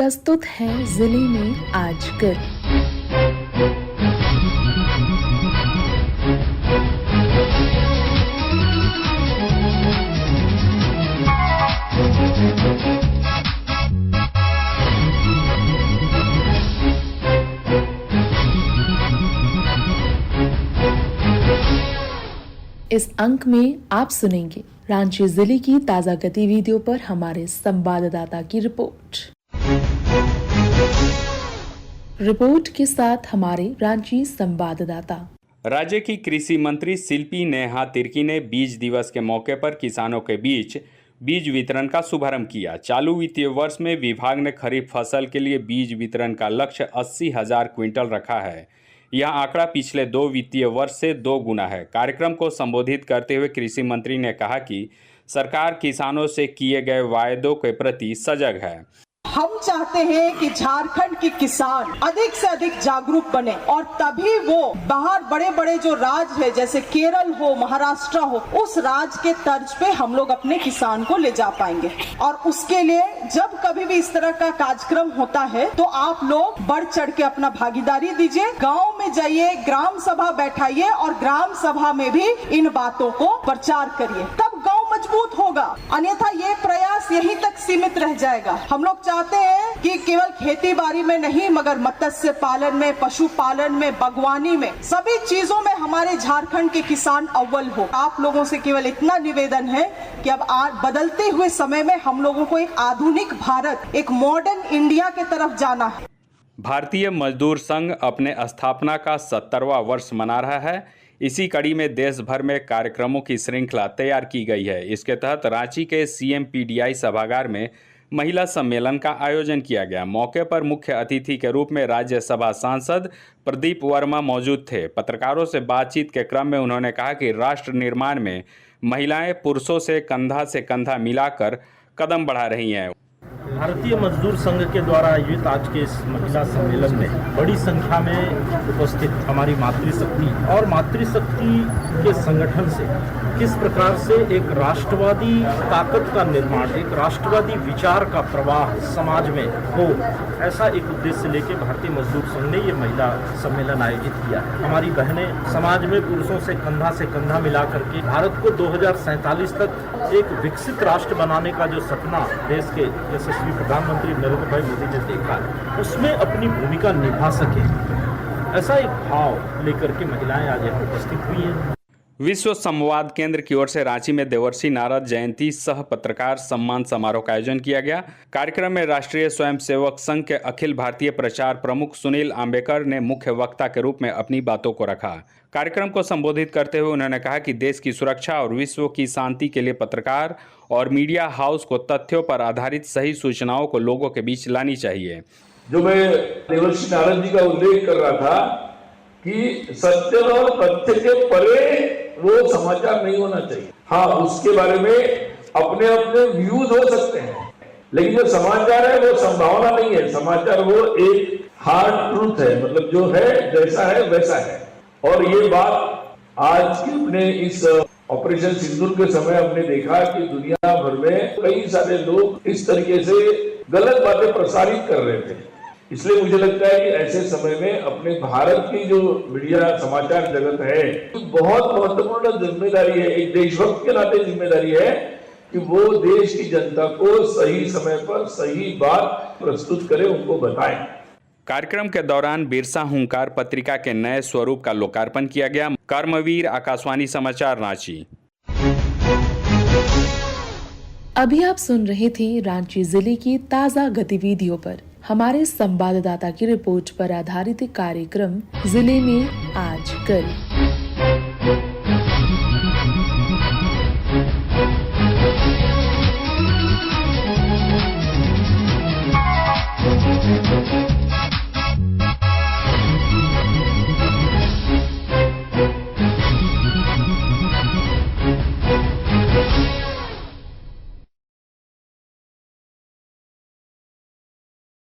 प्रस्तुत है जिले में आजकल। इस अंक में आप सुनेंगे रांची जिले की ताजा गतिविधियों पर हमारे संवाददाता की रिपोर्ट के साथ हमारे रांची संवाददाता। राज्य की कृषि मंत्री शिल्पी नेहा तिर्की ने बीज दिवस के मौके पर किसानों के बीच बीज वितरण का शुभारंभ किया। चालू वित्तीय वर्ष में विभाग ने खरीफ फसल के लिए बीज वितरण का लक्ष्य 80,000 क्विंटल रखा है। यह आंकड़ा पिछले 2 वित्तीय वर्ष से 2 गुना है। कार्यक्रम को संबोधित करते हुए कृषि मंत्री ने कहा कि सरकार किसानों से किए गए वायदों के प्रति सजग है। हम चाहते हैं कि झारखंड के किसान अधिक से अधिक जागरूक बने और तभी वो बाहर बड़े बड़े जो राज्य है जैसे केरल हो, महाराष्ट्र हो, उस राज्य के तर्ज पे हम लोग अपने किसान को ले जा पाएंगे। और उसके लिए जब कभी भी इस तरह का कार्यक्रम होता है तो आप लोग बढ़ चढ़ के अपना भागीदारी दीजिए, गाँव में जाइए, ग्राम सभा बैठाइए और ग्राम सभा में भी इन बातों को प्रचार करिए, तब गाँव मजबूत होगा। अन्यथा ये प्रयास यहीं तक सीमित रह जाएगा। हम लोग चाहते हैं कि केवल खेती बाड़ी में नहीं मगर मत्स्य पालन में, पशुपालन में, बागवानी में, सभी चीजों में हमारे झारखंड के किसान अव्वल हो। आप लोगों से केवल इतना निवेदन है कि अब बदलते हुए समय में हम लोगों को एक आधुनिक भारत, एक मॉडर्न इंडिया के तरफ जाना है। भारतीय मजदूर संघ अपने स्थापना का 70वां वर्ष मना रहा है। इसी कड़ी में देश भर में कार्यक्रमों की श्रृंखला तैयार की गई है। इसके तहत रांची के CMPDI सभागार में महिला सम्मेलन का आयोजन किया गया। मौके पर मुख्य अतिथि के रूप में राज्यसभा सांसद प्रदीप वर्मा मौजूद थे। पत्रकारों से बातचीत के क्रम में उन्होंने कहा कि राष्ट्र निर्माण में महिलाएं पुरुषों से कंधा मिलाकर कदम बढ़ा रही हैं। भारतीय मजदूर संघ के द्वारा आयोजित आज के इस महिला सम्मेलन में बड़ी संख्या में उपस्थित हमारी मातृशक्ति और मातृशक्ति के संगठन से किस प्रकार से एक राष्ट्रवादी ताकत का निर्माण, एक राष्ट्रवादी विचार का प्रवाह समाज में हो, ऐसा एक उद्देश्य लेके भारतीय मजदूर संघ ने ये महिला सम्मेलन आयोजित किया है। हमारी बहनें समाज में पुरुषों से कंधा मिला करके भारत को 2047 तक एक विकसित राष्ट्र बनाने का जो सपना देश के यशस्वी प्रधानमंत्री नरेंद्र भाई मोदी ने देखा है, उसमें अपनी भूमिका निभा सके, ऐसा एक भाव लेकर के महिलाएं आज यहाँ उपस्थित हुई हैं। विश्व संवाद केंद्र की ओर से रांची में देवर्षि नारद जयंती सह पत्रकार सम्मान समारोह का आयोजन किया गया। कार्यक्रम में राष्ट्रीय स्वयंसेवक संघ के अखिल भारतीय प्रचार प्रमुख सुनील आंबेकर ने मुख्य वक्ता के रूप में अपनी बातों को रखा। कार्यक्रम को संबोधित करते हुए उन्होंने कहा कि देश की सुरक्षा और विश्व की शांति के लिए पत्रकार और मीडिया हाउस को तथ्यों पर आधारित सही सूचनाओं को लोगों के बीच लानी चाहिए। जो मैं देवर्षि नारद जी का उल्लेख कर रहा था कि सत्य और तथ्य के परे वो समाचार नहीं होना चाहिए। हाँ, उसके बारे में अपने अपने व्यूज हो सकते हैं, लेकिन जो समाचार है वो संभावना नहीं है। समाचार वो एक हार्ड ट्रूथ है, मतलब जो है जैसा है वैसा है। और ये बात आज के अपने इस ऑपरेशन सिंदूर के समय हमने देखा कि दुनिया भर में कई सारे लोग इस तरीके से गलत बातें प्रसारित कर रहे थे। इसलिए मुझे लगता है कि ऐसे समय में अपने भारत की जो मीडिया समाचार जगत है, बहुत महत्वपूर्ण जिम्मेदारी है, एक देशभक्त के नाते जिम्मेदारी है कि वो देश की जनता को सही समय पर सही बात प्रस्तुत करे, उनको बताएं। कार्यक्रम के दौरान बिरसा हुंकार पत्रिका के नए स्वरूप का लोकार्पण किया गया। कर्मवीर, आकाशवाणी समाचार, रांची। अभी आप सुन रहे थे रांची जिले की ताजा गतिविधियों पर हमारे संवाददाता की रिपोर्ट पर आधारित कार्यक्रम जिले में आजकल।